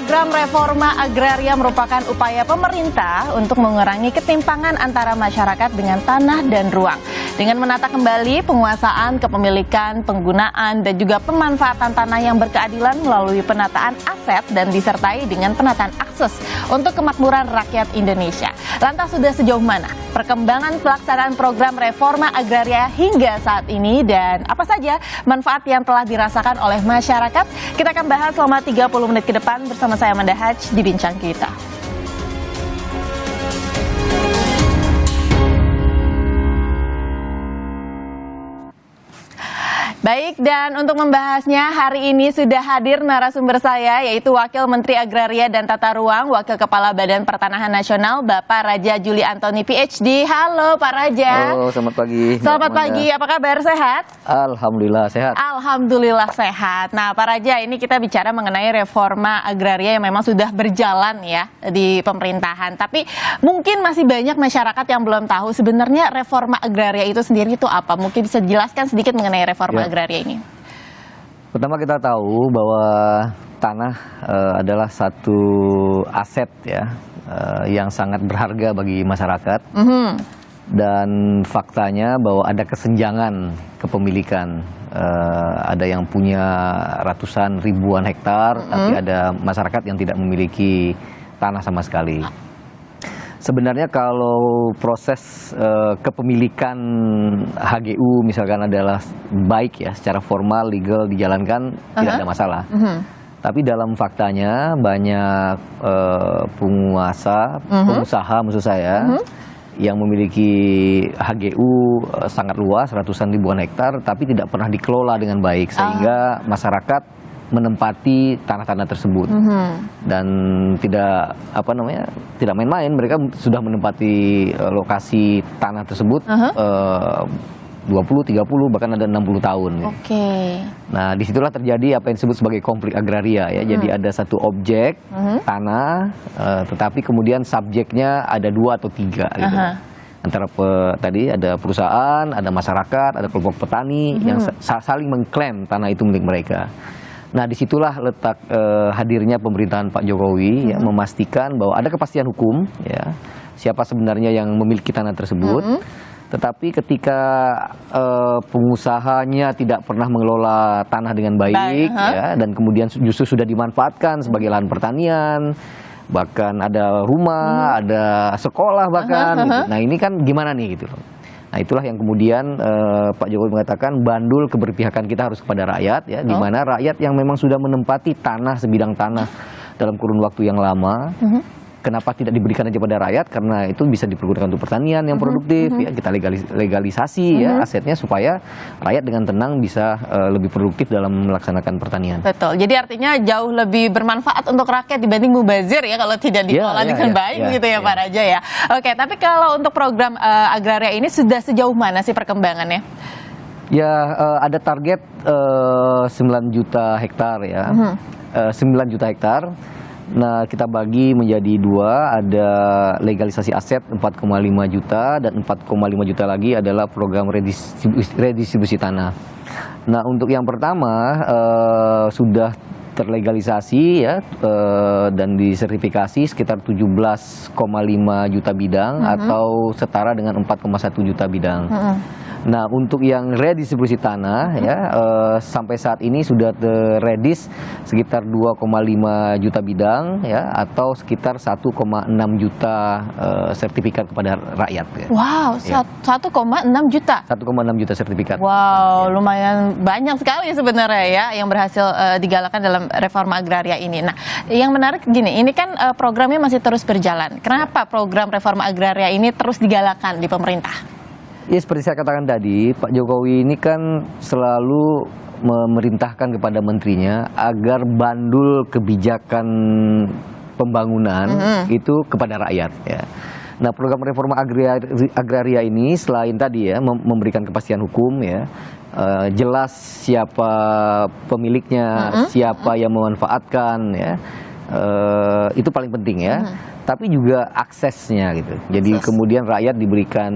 Program reforma agraria merupakan upaya pemerintah untuk mengurangi ketimpangan antara masyarakat dengan tanah dan ruang. Dengan menata kembali penguasaan, kepemilikan, penggunaan, dan juga pemanfaatan tanah yang berkeadilan melalui penataan aset dan disertai dengan penataan akses untuk kemakmuran rakyat Indonesia. Lantas sudah sejauh mana perkembangan pelaksanaan program reforma agraria hingga saat ini dan apa saja manfaat yang telah dirasakan oleh masyarakat? Kita akan bahas selama 30 menit ke depan bersama saya Amanda Haj di Bincang Kita. Baik, dan untuk membahasnya hari ini sudah hadir narasumber saya yaitu Wakil Menteri Agraria dan Tata Ruang, Wakil Kepala Badan Pertanahan Nasional, Bapak Raja Juli Antoni PhD. Halo Pak Raja. Halo, selamat pagi. Selamat pagi, apa kabar, sehat? Alhamdulillah sehat. Alhamdulillah sehat. Nah Pak Raja, ini kita bicara mengenai reforma agraria yang memang sudah berjalan ya di pemerintahan. Tapi mungkin masih banyak masyarakat yang belum tahu sebenarnya reforma agraria itu sendiri itu apa. Mungkin bisa dijelaskan sedikit mengenai reforma agraria ini. Pertama kita tahu bahwa tanah adalah satu aset ya yang sangat berharga bagi masyarakat. Dan faktanya bahwa ada kesenjangan kepemilikan. Ada yang punya ratusan ribuan hektar, tapi ada masyarakat yang tidak memiliki tanah sama sekali. Sebenarnya kalau proses kepemilikan HGU misalkan adalah baik ya, secara formal, legal dijalankan, tidak ada masalah. Tapi dalam faktanya banyak pengusaha maksud saya, yang memiliki HGU sangat luas, ratusan ribuan hektar, tapi tidak pernah dikelola dengan baik, sehingga masyarakat menempati tanah-tanah tersebut dan tidak tidak main-main. Mereka sudah menempati lokasi tanah tersebut 20, 30 bahkan ada 60 tahun. Nah disitulah terjadi apa yang disebut sebagai konflik agraria ya. Jadi ada satu objek tanah, tetapi kemudian subjeknya ada 2 atau 3 gitu. Antara tadi ada perusahaan, ada masyarakat, ada kelompok petani yang saling mengklaim tanah itu milik mereka. Nah disitulah letak hadirnya pemerintahan Pak Jokowi ya, memastikan bahwa ada kepastian hukum ya, siapa sebenarnya yang memiliki tanah tersebut. Tetapi ketika pengusahanya tidak pernah mengelola tanah dengan baik ya, dan kemudian justru sudah dimanfaatkan sebagai lahan pertanian, bahkan ada rumah, ada sekolah bahkan gitu. Nah ini kan gimana nih gitu loh. Nah itulah yang kemudian Pak Jokowi mengatakan bandul keberpihakan kita harus kepada rakyat ya, di mana rakyat yang memang sudah menempati tanah, sebidang tanah dalam kurun waktu yang lama, kenapa tidak diberikan aja pada rakyat? Karena itu bisa dipergunakan untuk pertanian yang produktif ya, kita legalisasi ya asetnya supaya rakyat dengan tenang bisa lebih produktif dalam melaksanakan pertanian. Betul, jadi artinya jauh lebih bermanfaat untuk rakyat dibanding mubazir ya kalau tidak dikelola dengan baik gitu ya Pak Raja ya. Oke, tapi kalau untuk program agraria ini sudah sejauh mana sih perkembangannya? Ya ada target 9 juta hektar ya, 9 juta hektar. Nah kita bagi menjadi 2, ada legalisasi aset 4,5 juta dan 4,5 juta lagi adalah program redistribusi tanah. Nah untuk yang pertama sudah terlegalisasi ya dan disertifikasi sekitar 17,5 juta bidang atau setara dengan 4,1 juta bidang. Nah untuk yang redistribusi tanah ya sampai saat ini sudah terredis sekitar 2,5 juta bidang ya, atau sekitar 1,6 juta sertifikat kepada rakyat ya. Wow, 1,6 juta? 1,6 juta sertifikat. Wow, lumayan banyak sekali sebenarnya ya yang berhasil digalakan dalam reforma agraria ini. Nah yang menarik gini, ini kan programnya masih terus berjalan. Kenapa program reforma agraria ini terus digalakan di pemerintah? Ya seperti saya katakan tadi, Pak Jokowi ini kan selalu memerintahkan kepada menterinya agar bandul kebijakan pembangunan itu kepada rakyat ya. Nah program reforma agraria ini selain tadi ya memberikan kepastian hukum ya, jelas siapa pemiliknya, siapa yang memanfaatkan ya, itu paling penting ya. tapi juga aksesnya gitu. Jadi kemudian rakyat diberikan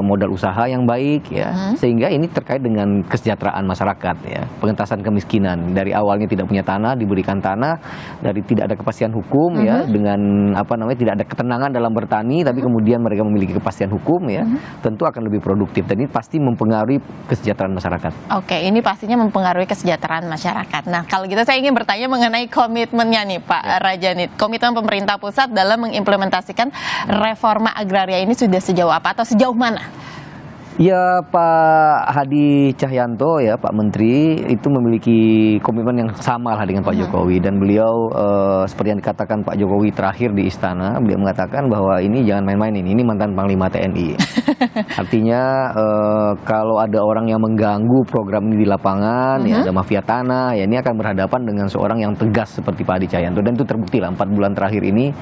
modal usaha yang baik ya, sehingga ini terkait dengan kesejahteraan masyarakat ya, pengentasan kemiskinan. Dari awalnya tidak punya tanah diberikan tanah, dari tidak ada kepastian hukum ya, dengan tidak ada ketenangan dalam bertani, tapi kemudian mereka memiliki kepastian hukum ya, tentu akan lebih produktif dan ini pasti mempengaruhi kesejahteraan masyarakat. Oke, ini pastinya mempengaruhi kesejahteraan masyarakat. Nah, kalau gitu saya ingin bertanya mengenai komitmennya nih Pak Raja nih. Komitmen pemerintah pusat dalam mengimplementasikan reforma agraria ini sudah sejauh apa atau sejauh mana? Ya, Pak Hadi Cahyanto ya, Pak Menteri itu memiliki komitmen yang sama lah dengan Pak Jokowi, dan beliau seperti yang dikatakan Pak Jokowi terakhir di istana, beliau mengatakan bahwa ini jangan main-main, ini mantan Panglima TNI. Artinya kalau ada orang yang mengganggu program ini di lapangan, ya ada mafia tanah, ya ini akan berhadapan dengan seorang yang tegas seperti Pak Hadi Cahyanto, dan itu terbukti lah 4 bulan terakhir ini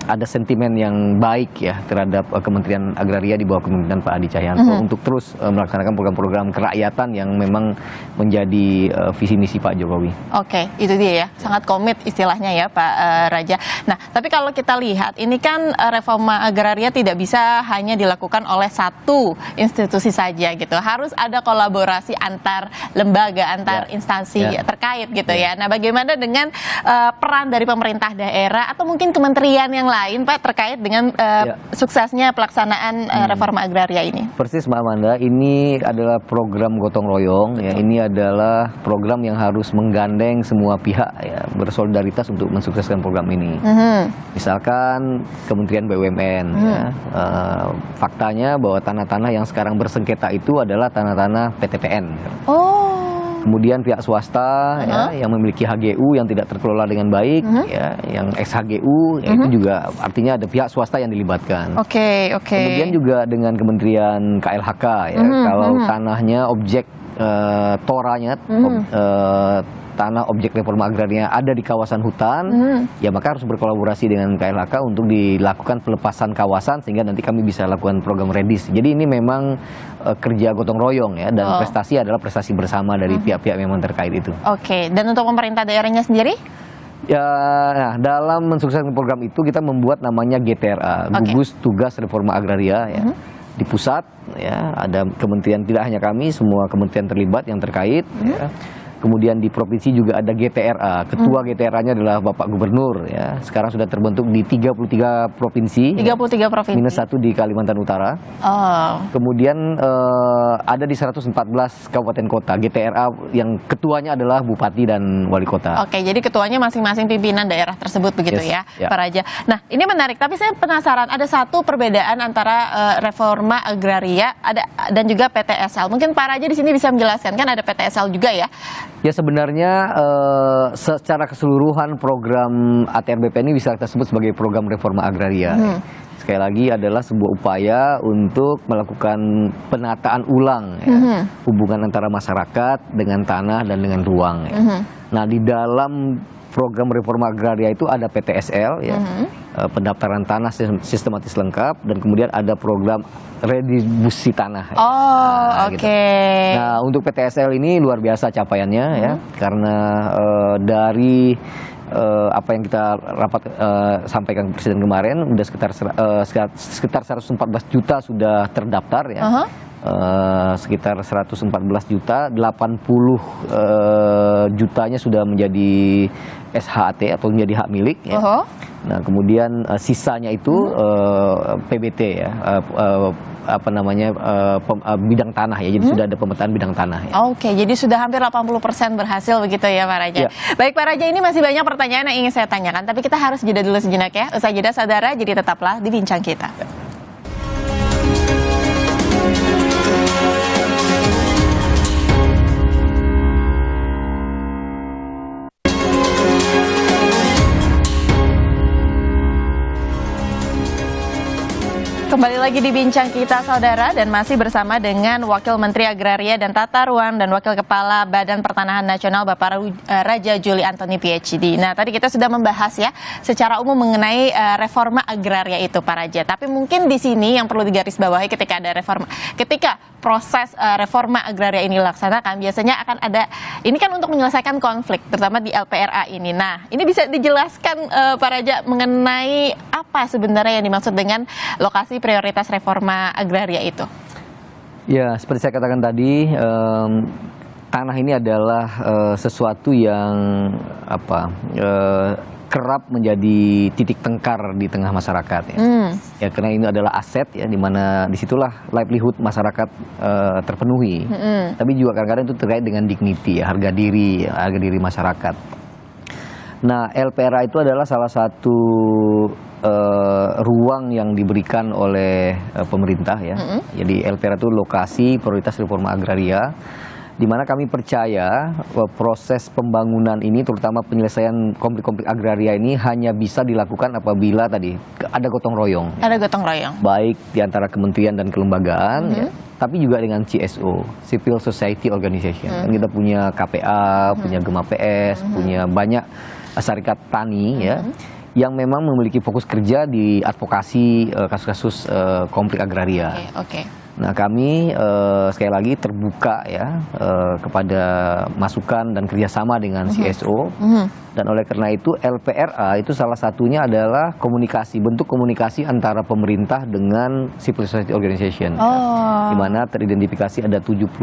ada sentimen yang baik ya terhadap Kementerian Agraria di bawah kepemimpinan Pak Hadi Cahyanto untuk terus melaksanakan program-program kerakyatan yang memang menjadi visi misi Pak Jokowi. Oke, itu dia ya, sangat komit istilahnya ya Pak Raja. Nah, tapi kalau kita lihat ini kan reforma agraria tidak bisa hanya dilakukan oleh satu institusi saja gitu. Harus ada kolaborasi antar lembaga, antar instansi terkait gitu ya. Nah, bagaimana dengan peran dari pemerintah daerah atau mungkin kementerian yang lain Pak terkait dengan suksesnya pelaksanaan reforma agraria ini? Persis Mbak Amanda, ini adalah program gotong royong ya, ini adalah program yang harus menggandeng semua pihak ya, bersolidaritas untuk mensukseskan program ini. Misalkan Kementerian BUMN ya, faktanya bahwa tanah-tanah yang sekarang bersengketa itu adalah tanah-tanah PTPN. Kemudian pihak swasta ya, yang memiliki HGU yang tidak terkelola dengan baik ya, yang ex-HGU ya, itu juga artinya ada pihak swasta yang dilibatkan. Kemudian juga dengan Kementerian KLHK ya, kalau tanahnya objek toranya tanah objek reforma agraria ada di kawasan hutan, ya maka harus berkolaborasi dengan KLHK untuk dilakukan pelepasan kawasan sehingga nanti kami bisa lakukan program redis. Jadi ini memang kerja gotong royong ya, dan prestasi adalah prestasi bersama dari pihak-pihak memang terkait itu. Dan untuk pemerintah daerahnya sendiri? Ya, nah, dalam mensukseskan program itu kita membuat namanya GTRA, Gugus Tugas Reforma Agraria ya. Di pusat ya, ada kementerian, tidak hanya kami, semua kementerian terlibat yang terkait ya. Kemudian di provinsi juga ada GTRA. Ketua GTRA-nya adalah Bapak Gubernur ya. Sekarang sudah terbentuk di 33 provinsi. 33 provinsi. Minus 1 di Kalimantan Utara. Kemudian ada di 114 kabupaten kota. GTRA yang ketuanya adalah bupati dan wali kota. Jadi ketuanya masing-masing pimpinan daerah tersebut begitu ya, Pak Raja. Nah, ini menarik, tapi saya penasaran ada satu perbedaan antara reforma agraria dan juga PTSL. Mungkin Pak Raja di sini bisa menjelaskan, kan ada PTSL juga ya? Ya, sebenarnya secara keseluruhan program ATR BPN ini bisa kita sebut sebagai program reforma agraria. Sekali lagi adalah sebuah upaya untuk melakukan penataan ulang ya, hubungan antara masyarakat dengan tanah dan dengan ruang. Ya. Nah, di dalam program reforma agraria itu ada PTSL ya, pendaftaran tanah sistematis lengkap, dan kemudian ada program redistribusi tanah. Gitu. Nah, untuk PTSL ini luar biasa capaiannya ya, karena dari apa yang kita sampaikan ke Presiden kemarin, udah sekitar 114 juta sudah terdaftar ya. Sekitar 114 juta, 80 jutanya sudah menjadi SHAT atau menjadi hak milik ya. Nah, kemudian sisanya itu PBT ya, bidang tanah ya. Jadi sudah ada pemetaan bidang tanah ya. Jadi sudah hampir 80% berhasil begitu ya Pak Raja. Baik Pak Raja, ini masih banyak pertanyaan yang ingin saya tanyakan, tapi kita harus jeda dulu sejenak ya. Usai jeda saudara, jadi tetaplah di Bincang Kita. Kembali lagi di Bincang Kita saudara, dan masih bersama dengan Wakil Menteri Agraria dan Tata Ruang dan Wakil Kepala Badan Pertanahan Nasional Bapak Raja Juli Antoni PhD. Nah, tadi kita sudah membahas ya secara umum mengenai reforma agraria itu Pak Raja. Tapi mungkin di sini yang perlu digarisbawahi ketika ada reforma, ketika proses reforma agraria ini dilaksanakan, biasanya akan ada, ini kan untuk menyelesaikan konflik, terutama di LPRA ini. Nah, ini bisa dijelaskan Pak Raja mengenai apa sebenarnya yang dimaksud dengan lokasi prioritas reforma agraria itu? Ya, seperti saya katakan tadi, tanah ini adalah sesuatu yang kerap menjadi titik tengkar di tengah masyarakat ya. Ya, karena ini adalah aset ya, di mana disitulah livelihood masyarakat terpenuhi. Tapi juga kadang-kadang itu terkait dengan dignity ya, harga diri masyarakat. Nah, LPRA itu adalah salah satu ruang yang diberikan oleh pemerintah ya. Jadi LPRA itu lokasi prioritas reforma agraria, di mana kami percaya proses pembangunan ini, terutama penyelesaian konflik-konflik agraria ini hanya bisa dilakukan apabila tadi ada gotong royong. Ada gotong royong. Baik di antara kementerian dan kelembagaan, ya, tapi juga dengan CSO, Civil Society Organization. Kan kita punya KPA, punya Gema PS, punya banyak syarikat tani, ya, yang memang memiliki fokus kerja di advokasi kasus-kasus konflik agraria. Oke. Nah, kami sekali lagi terbuka ya kepada masukan dan kerjasama dengan CSO, dan oleh karena itu LPRA itu salah satunya adalah komunikasi, bentuk komunikasi antara pemerintah dengan civil society organization, di mana teridentifikasi ada 72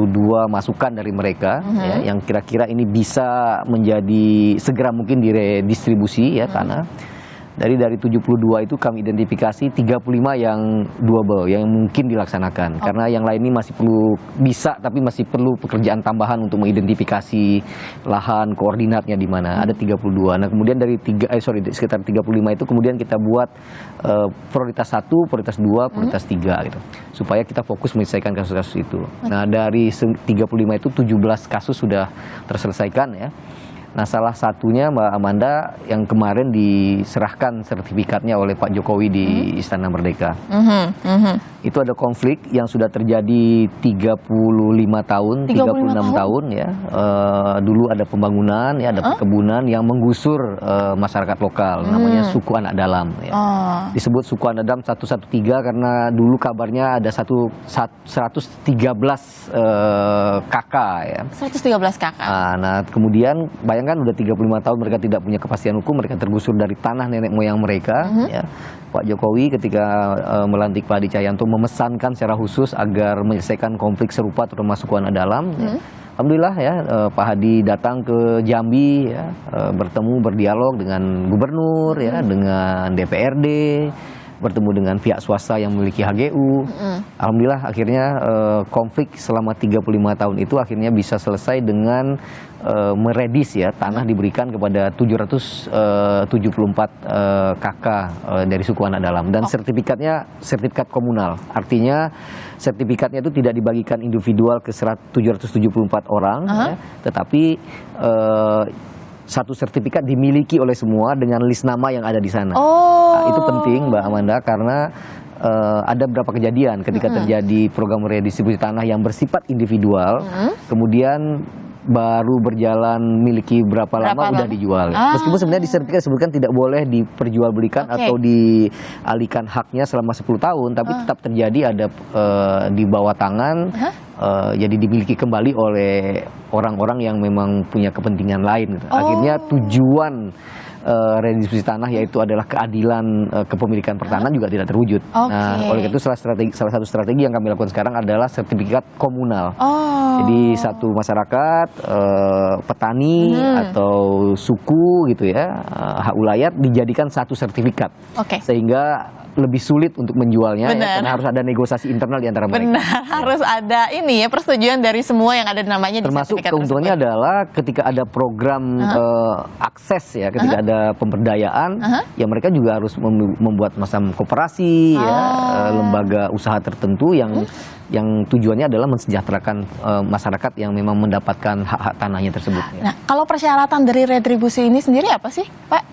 masukan dari mereka ya, yang kira-kira ini bisa menjadi segera mungkin diredistribusi ya tanah. Dari 72 itu kami identifikasi 35 yang doable, yang mungkin dilaksanakan. Karena yang lain ini masih perlu, bisa tapi masih perlu pekerjaan tambahan untuk mengidentifikasi lahan, koordinatnya di mana. Ada 32. Nah, kemudian dari sekitar 35 itu kemudian kita buat prioritas 1, prioritas 2, prioritas 3 gitu. Supaya kita fokus menyelesaikan kasus-kasus itu. Nah, dari 35 itu 17 kasus sudah terselesaikan ya. Nah, salah satunya Mbak Amanda yang kemarin diserahkan sertifikatnya oleh Pak Jokowi di Istana Merdeka. Itu ada konflik yang sudah terjadi 35 tahun, 36 tahun ya. Dulu ada pembangunan ya, ada perkebunan yang menggusur masyarakat lokal, namanya suku anak dalam ya. Disebut suku anak dalam 113 karena dulu kabarnya ada 113 kakak ya. 113 kakak. Nah, kemudian bayangkan udah 35 tahun mereka tidak punya kepastian hukum, mereka tergusur dari tanah nenek moyang mereka ya. Pak Jokowi ketika melantik Pak Hadi Cahyanto memesankan secara khusus agar menyelesaikan konflik serupa terutama suku anak dalam ya. Alhamdulillah ya, Pak Hadi datang ke Jambi ya, bertemu berdialog dengan gubernur ya, dengan DPRD, bertemu dengan pihak swasta yang memiliki HGU. Alhamdulillah akhirnya konflik selama 35 tahun itu akhirnya bisa selesai dengan meredis ya, tanah diberikan kepada 774 kakak dari suku anak dalam, dan sertifikatnya sertifikat komunal. Artinya sertifikatnya itu tidak dibagikan individual ke 774 orang ya, tetapi satu sertifikat dimiliki oleh semua dengan list nama yang ada di sana. Nah, itu penting Mbak Amanda karena ada beberapa kejadian ketika terjadi program redistribusi tanah yang bersifat individual, kemudian baru berjalan miliki berapa lama udah dijual. Meskipun sebenarnya di sertifikat disebutkan tidak boleh diperjualbelikan atau dialihkan haknya selama 10 tahun, tapi tetap terjadi ada di bawah tangan, jadi dimiliki kembali oleh orang-orang yang memang punya kepentingan lain. Akhirnya tujuan redistribusi tanah yaitu adalah keadilan kepemilikan pertanahan juga tidak terwujud. Nah, oleh itu salah satu strategi yang kami lakukan sekarang adalah sertifikat komunal. Jadi satu masyarakat, petani atau suku gitu ya, hak ulayat dijadikan satu sertifikat, sehingga lebih sulit untuk menjualnya ya, karena harus ada negosiasi internal di antara mereka. Harus ada ini ya, persetujuan dari semua yang ada namanya di termasuk sertifikat keuntungannya adalah ketika ada program akses ya, ketika ada pemberdayaan ya, mereka juga harus membuat macam koperasi ya, lembaga usaha tertentu yang tujuannya adalah mensejahterakan masyarakat yang memang mendapatkan hak-hak tanahnya tersebut ya. Nah, kalau persyaratan dari retribusi ini sendiri apa sih, Pak?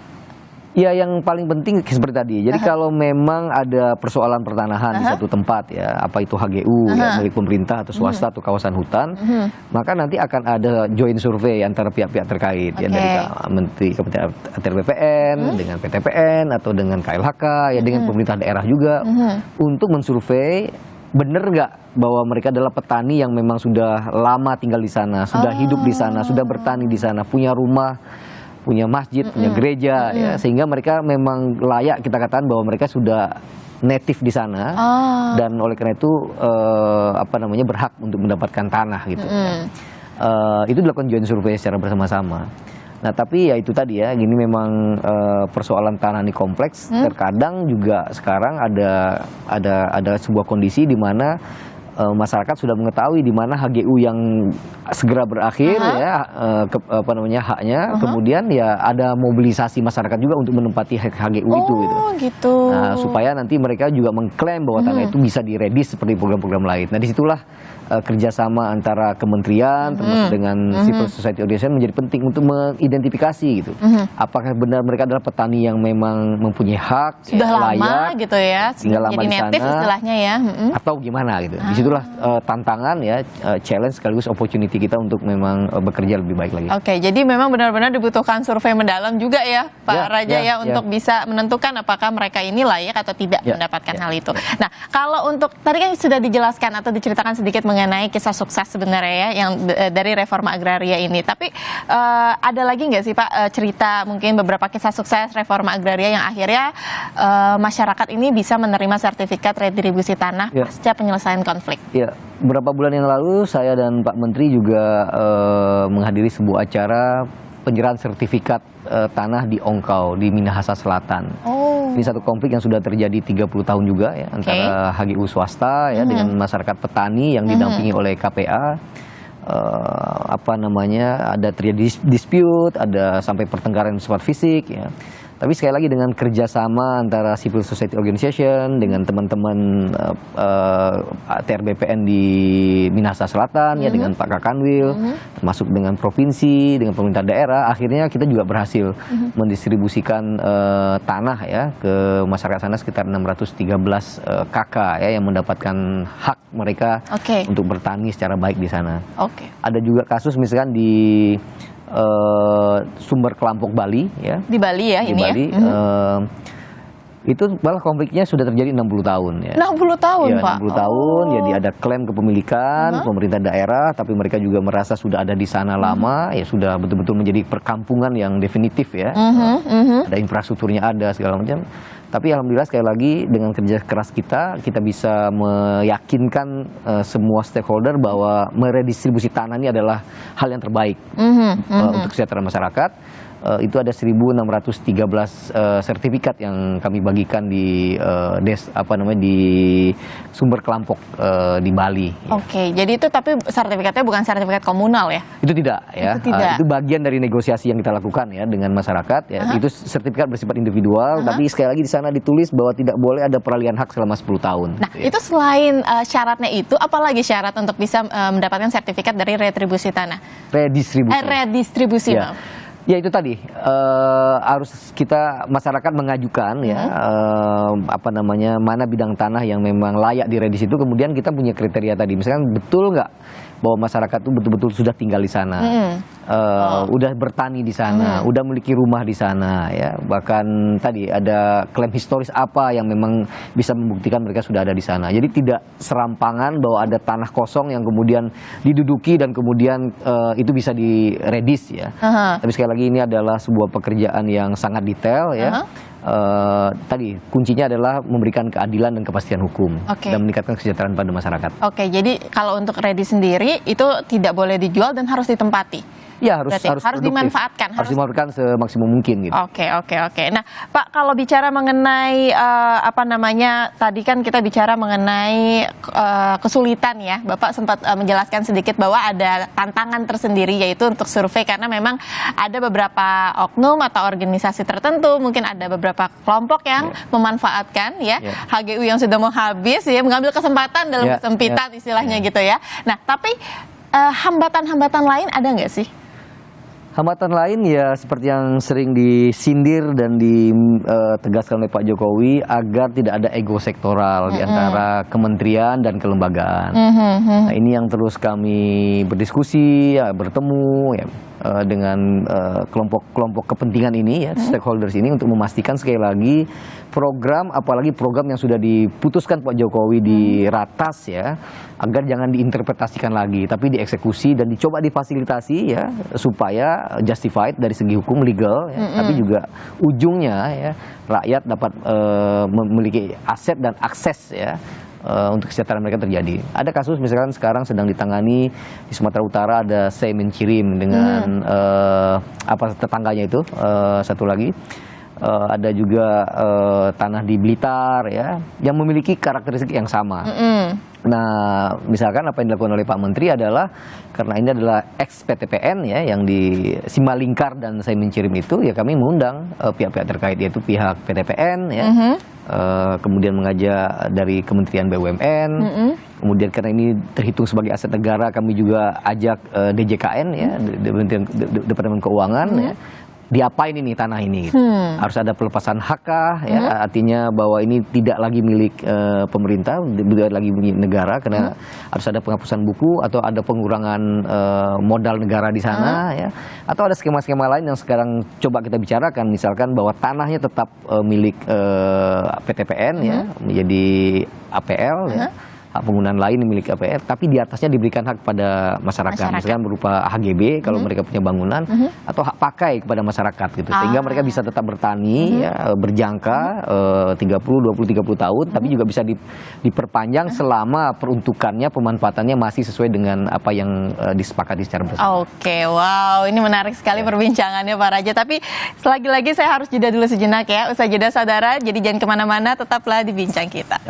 Ya, yang paling penting seperti tadi. Jadi kalau memang ada persoalan pertanahan di satu tempat ya, apa itu HGU ya, milik pemerintah atau swasta atau kawasan hutan, maka nanti akan ada joint survey antara pihak-pihak terkait ya, dari Menteri Kementerian BPN dengan PTPN atau dengan KLHK ya, dengan pemerintah daerah juga untuk mensurvei bener nggak bahwa mereka adalah petani yang memang sudah lama tinggal di sana, sudah hidup di sana, sudah bertani di sana, punya rumah, punya masjid, punya gereja, ya, sehingga mereka memang layak kita katakan bahwa mereka sudah native di sana, dan oleh karena itu berhak untuk mendapatkan tanah gitu. Itu dilakukan joint survei secara bersama-sama. Nah tapi ya itu tadi ya, gini memang persoalan tanah ini kompleks. Terkadang juga sekarang ada sebuah kondisi di mana masyarakat sudah mengetahui di mana HGU yang segera berakhir ya haknya, kemudian ya ada mobilisasi masyarakat juga untuk menempati HGU itu gitu. Nah supaya nanti mereka juga mengklaim bahwa tanah itu bisa diredis seperti program-program lain. Nah disitulah kerjasama antara kementerian termasuk dengan civil society organization menjadi penting untuk mengidentifikasi gitu. Apakah benar mereka adalah petani yang memang mempunyai hak, sudah lama layak, gitu ya, tinggal lama di sana, istilahnya ya, atau gimana gitu. Disitulah tantangan ya, challenge sekaligus opportunity kita untuk memang bekerja lebih baik lagi. Oke, jadi memang benar-benar dibutuhkan survei mendalam juga ya, Pak Raja untuk bisa menentukan apakah mereka ini layak atau tidak mendapatkan hal itu. Nah, kalau untuk tadi kan sudah dijelaskan atau diceritakan sedikit mengenai kisah sukses sebenarnya ya yang dari reforma agraria ini. Tapi ada lagi nggak sih Pak cerita mungkin beberapa kisah sukses reforma agraria yang akhirnya masyarakat ini bisa menerima sertifikat retribusi tanah pasca penyelesaian konflik? Ya, beberapa bulan yang lalu saya dan Pak Menteri juga menghadiri sebuah acara penyerahan sertifikat tanah di Ongkau di Minahasa Selatan. Ini satu konflik yang sudah terjadi 30 tahun juga ya antara HGU swasta ya dengan masyarakat petani yang didampingi oleh KPA. Ada terjadi dispute, ada sampai pertengkaran bersifat fisik ya. Tapi sekali lagi dengan kerjasama antara civil society organization dengan teman-teman TRBPN di Minahasa Selatan ya dengan Pak Kakanwil, termasuk dengan provinsi, dengan pemerintah daerah, akhirnya kita juga berhasil mendistribusikan tanah ya ke masyarakat sana sekitar 613 KK ya yang mendapatkan hak mereka untuk bertani secara baik di sana. Ada juga kasus misalkan di Sumber Kelampok Bali ya. Di Bali ya ini Bali, ya. Itu malah konfliknya sudah terjadi 60 tahun ya. 60 tahun ya, Pak? 60 tahun, jadi ada klaim kepemilikan pemerintah daerah, tapi mereka juga merasa sudah ada di sana lama, ya sudah betul-betul menjadi perkampungan yang definitif ya. Ada infrastrukturnya ada segala macam. Tapi alhamdulillah sekali lagi dengan kerja keras kita bisa meyakinkan semua stakeholder bahwa meredistribusi tanah ini adalah hal yang terbaik untuk kesejahteraan masyarakat. Itu ada 1.613 sertifikat yang kami bagikan di di Sumber Kelampok di Bali. Jadi itu tapi sertifikatnya bukan sertifikat komunal ya? Itu tidak ya. Itu bagian dari negosiasi yang kita lakukan ya dengan masyarakat ya. Itu sertifikat bersifat individual, tapi sekali lagi di sana ditulis bahwa tidak boleh ada peralihan hak selama 10 tahun. Nah, itu selain syaratnya itu, apalagi syarat untuk bisa mendapatkan sertifikat dari retribusi tanah? Redistribusi. Ya itu tadi harus kita masyarakat mengajukan ya mana bidang tanah yang memang layak diredis itu, kemudian kita punya kriteria tadi misalkan betul nggak bahwa masyarakat itu betul-betul sudah tinggal di sana, udah bertani di sana, udah memiliki rumah di sana ya, bahkan tadi ada klaim historis apa yang memang bisa membuktikan mereka sudah ada di sana. Jadi tidak serampangan bahwa ada tanah kosong yang kemudian diduduki dan kemudian itu bisa diredis ya. Tapi sekali lagi ini adalah sebuah pekerjaan yang sangat detail ya. Tadi kuncinya adalah memberikan keadilan dan kepastian hukum dan meningkatkan kesejahteraan pada masyarakat. Jadi kalau untuk ready sendiri itu tidak boleh dijual dan harus ditempati. Ya harus dimanfaatkan. Harus dimanfaatkan semaksimum mungkin gitu. Oke. Nah, Pak, kalau bicara mengenai tadi kan kita bicara mengenai kesulitan ya. Bapak sempat menjelaskan sedikit bahwa ada tantangan tersendiri yaitu untuk survei karena memang ada beberapa oknum atau organisasi tertentu, mungkin ada beberapa kelompok yang memanfaatkan ya HGU yang sudah mau habis ya, mengambil kesempatan dalam kesempitan istilahnya gitu ya. Nah, tapi hambatan-hambatan lain ada nggak sih? Hambatan lain ya seperti yang sering disindir dan ditegaskan oleh Pak Jokowi agar tidak ada ego sektoral di antara kementerian dan kelembagaan. Nah, ini yang terus kami berdiskusi, ya, bertemu ya, dengan kelompok-kelompok kepentingan ini ya, stakeholders ini untuk memastikan sekali lagi program, apalagi program yang sudah diputuskan Pak Jokowi di ratas ya, agar jangan diinterpretasikan lagi tapi dieksekusi dan dicoba difasilitasi ya, supaya justified dari segi hukum legal ya, tapi juga ujungnya ya rakyat dapat memiliki aset dan akses ya, untuk kesejahteraan mereka terjadi. Ada kasus misalkan sekarang sedang ditangani di Sumatera Utara, ada Saimin Cirim dengan tetangganya itu, satu lagi ada juga tanah di Blitar ya yang memiliki karakteristik yang sama. Nah, misalkan apa yang dilakukan oleh Pak Menteri adalah karena ini adalah ex PTPN ya yang di Simalingkar dan Saimin Cirim itu, ya kami mengundang pihak-pihak terkait, yaitu pihak PTPN ya, kemudian mengajak dari Kementerian BUMN, kemudian karena ini terhitung sebagai aset negara kami juga ajak DJKN ya, Departemen Keuangan ya. Diapain ini tanah ini gitu. Harus ada pelepasan hak ya, artinya bahwa ini tidak lagi milik pemerintah, tidak lagi milik negara, karena harus ada penghapusan buku atau ada pengurangan modal negara di sana ya, atau ada skema-skema lain yang sekarang coba kita bicarakan, misalkan bahwa tanahnya tetap milik PTPN ya, menjadi APL ya, hak penggunaan lain dimiliki APR, tapi di atasnya diberikan hak kepada masyarakat. Misalkan berupa HGB kalau mereka punya bangunan, atau hak pakai kepada masyarakat gitu, sehingga mereka bisa tetap bertani ya, berjangka 20-30 tahun, tapi juga bisa diperpanjang selama peruntukannya, pemanfaatannya masih sesuai dengan apa yang disepakati secara bersama. Oke, wow, ini menarik sekali perbincangannya Pak Raja. Tapi selagi-lagi saya harus jeda dulu sejenak ya. Usai jeda saudara, jadi jangan kemana-mana, tetaplah di Bincang Kita.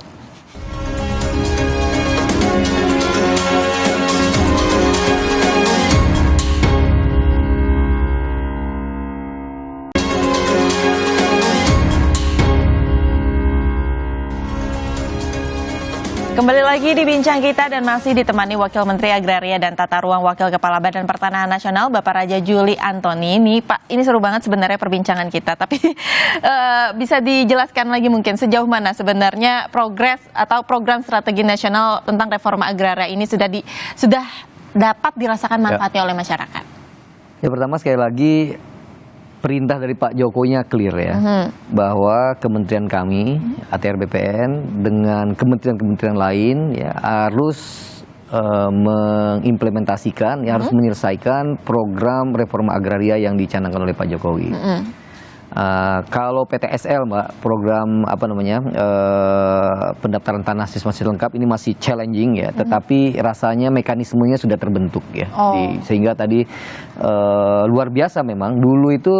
Kembali lagi di Bincang Kita dan masih ditemani Wakil Menteri Agraria dan Tata Ruang Wakil Kepala Badan Pertanahan Nasional Bapak Raja Juli Antoni. Ini Pak, ini seru banget sebenarnya perbincangan kita, tapi bisa dijelaskan lagi mungkin sejauh mana sebenarnya progres atau program strategi nasional tentang reforma agraria ini sudah dapat dirasakan manfaatnya oleh masyarakat? Ya, pertama sekali lagi perintah dari Pak Jokowinya clear ya, bahwa kementerian kami ATR BPN dengan kementerian-kementerian lain ya harus mengimplementasikan, ya harus menyelesaikan program reforma agraria yang dicanangkan oleh Pak Jokowi. Kalau PTSL Mbak, program pendaftaran tanah masih lengkap, ini masih challenging ya, tetapi rasanya mekanismenya sudah terbentuk ya. Sehingga tadi luar biasa memang, dulu itu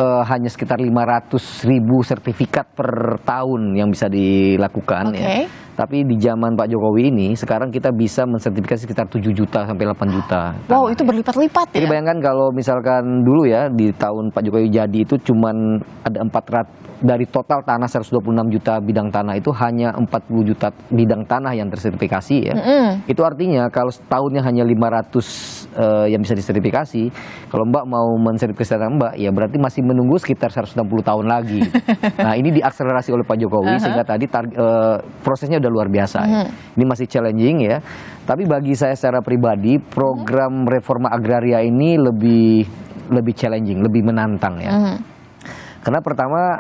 hanya sekitar 500.000 sertifikat per tahun yang bisa dilakukan ya. Tapi di zaman Pak Jokowi ini sekarang kita bisa mensertifikasi sekitar 7 juta sampai 8 juta. Wow, itu berlipat-lipat ya. Jadi bayangkan kalau misalkan dulu ya di tahun Pak Jokowi jadi itu cuman ada 400 dari total tanah 126 juta bidang tanah itu hanya 40 juta bidang tanah yang tersertifikasi ya. Itu artinya kalau setahunnya hanya 500 yang bisa disertifikasi, kalau Mbak mau mensertifikasi tanah Mbak ya berarti masih menunggu sekitar 160 tahun lagi. Nah, ini diakselerasi oleh Pak Jokowi sehingga tadi prosesnya udah luar biasa ya. Ini masih challenging ya. Tapi bagi saya secara pribadi program reforma agraria ini lebih challenging, lebih menantang ya. Karena pertama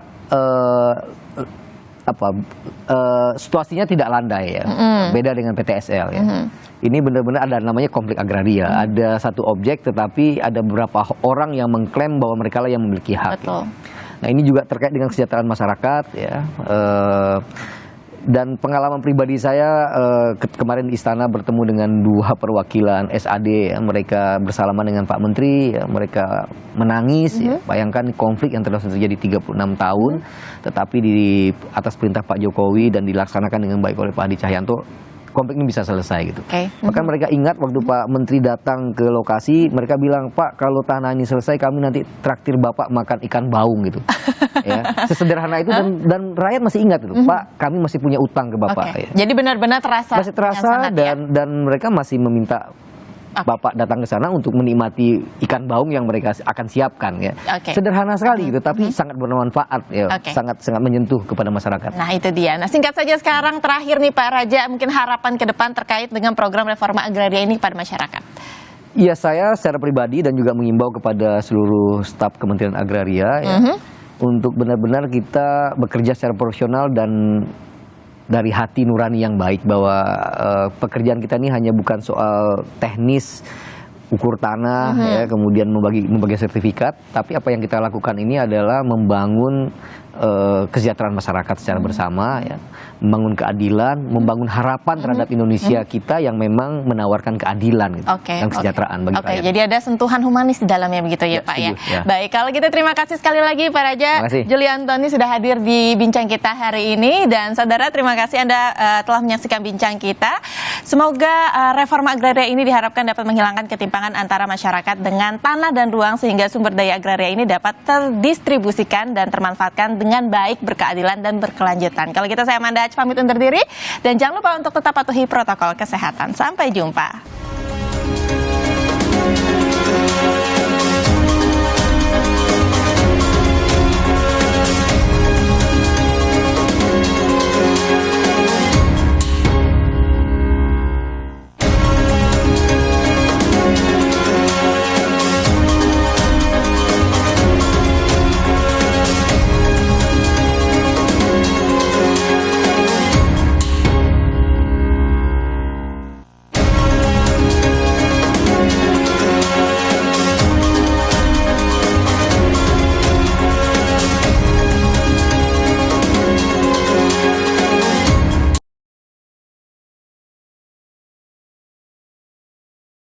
situasinya tidak landai ya, beda dengan PTSL ya. Ini benar-benar ada namanya konflik agraria, ada satu objek tetapi ada beberapa orang yang mengklaim bahwa mereka lah yang memiliki hak. Ya. Nah, ini juga terkait dengan kesejahteraan masyarakat ya. Dan pengalaman pribadi saya kemarin di istana bertemu dengan 2 perwakilan SAD ya, mereka bersalaman dengan Pak Menteri ya, mereka menangis ya. Bayangkan konflik yang telah terjadi 36 tahun tetapi di atas perintah Pak Jokowi dan dilaksanakan dengan baik oleh Pak Hadi Cahyanto, konflik ini bisa selesai gitu. Bahkan mereka ingat waktu Pak Menteri datang ke lokasi, mereka bilang, Pak kalau tanah ini selesai kami nanti traktir Bapak makan ikan baung gitu. Ya, sesederhana itu dan rakyat masih ingat itu, Pak kami masih punya utang ke Bapak. Ya. Jadi benar-benar terasa. Masih terasa dan mereka masih meminta Bapak datang ke sana untuk menikmati ikan baung yang mereka akan siapkan ya. Sederhana sekali gitu, tapi sangat bermanfaat ya, sangat menyentuh kepada masyarakat. Nah itu dia. Nah singkat saja sekarang terakhir nih Pak Raja, mungkin harapan ke depan terkait dengan program reforma agraria ini kepada masyarakat. Ya, saya secara pribadi dan juga mengimbau kepada seluruh staf Kementerian Agraria ya, untuk benar-benar kita bekerja secara profesional dan dari hati nurani yang baik, bahwa pekerjaan kita ini hanya bukan soal teknis ukur tanah ya, kemudian membagi sertifikat, tapi apa yang kita lakukan ini adalah membangun kesejahteraan masyarakat secara bersama ya, membangun keadilan, membangun harapan terhadap Indonesia kita yang memang menawarkan keadilan gitu, dan kesejahteraan bagi rakyat. Jadi ada sentuhan humanis di dalamnya begitu ya, Pak ya. Baik, kalau gitu terima kasih sekali lagi Pak Raja Juli Antoni sudah hadir di bincang kita hari ini, dan saudara terima kasih Anda telah menyaksikan bincang kita. Semoga reforma agraria ini diharapkan dapat menghilangkan ketimpangan antara masyarakat dengan tanah dan ruang, sehingga sumber daya agraria ini dapat terdistribusikan dan termanfaatkan dengan baik, berkeadilan dan berkelanjutan. Kalau gitu saya Amanda Haj pamit undur diri, dan jangan lupa untuk tetap patuhi protokol kesehatan. Sampai jumpa.